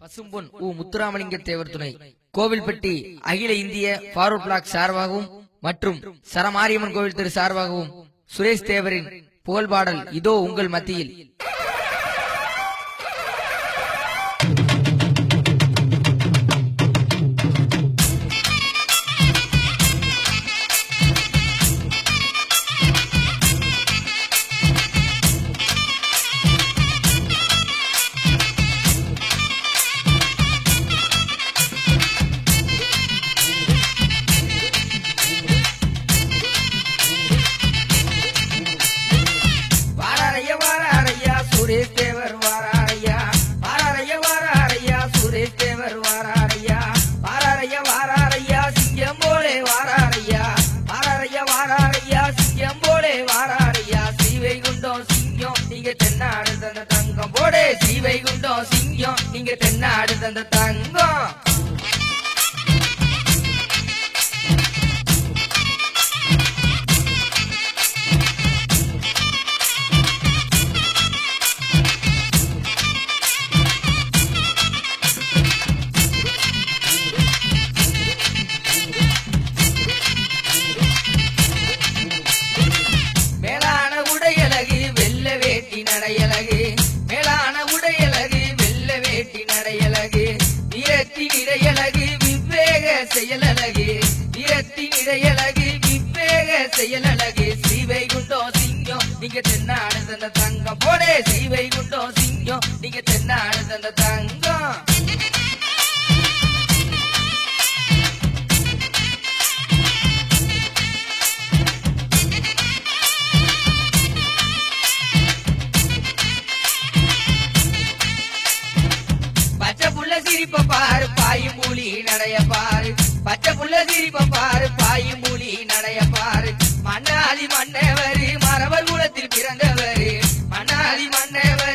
பசும்பொன் முத்துராமலிங்க தேவர் துணை கோவில்பட்டி அகில இந்திய ஃபார்வர்ட் பிளாக் சார்பாகவும் மற்றும் சரமாரியம்மன் கோவில் திரு சார்பாகவும் சுரேஷ் தேவரின் புகழ்பாடல் இதோ உங்கள் மத்தியில். சுரேஷ் தேவர் வாராரையா, வாராரையா வாராரையா, சுரேஷ் தேவர் வாராரையா, வாராரையா வாராரையா, சிங்கம் போலே வாராரையா, வாராரையா வாராரையா, சிங்கம் போலே வாராரையா. ஸ்ரீவைகுண்டம் சிங்கம் நீங்க தென்னாடு தந்த தங்கம் போடே, ஸ்ரீவைகுண்டம் சிங்கம் நீங்க தென்னாடு தந்த தங்கம். நடையழகு மேலான உடையழகு வெள்ள வேட்டி நடையழகு வீரத்தின் இடையழகு விவேக செயலழகு வீரத்தின் இடையழகு விவேக செயலழகு. ஸ்ரீவைகுண்டம் சிங்கம் நீங்க தென்னாடு தந்த தங்கம் போடே, ஸ்ரீவைகுண்டம் சிங்கம் நீங்க தென்னாடு தந்த தங்கம். சிரிப்ப பாரு பாயும் மூலி நடைய பாரு, பச்சை புள்ள சிரிப்ப பாரு பாயும் மூலி நடைய பாரு.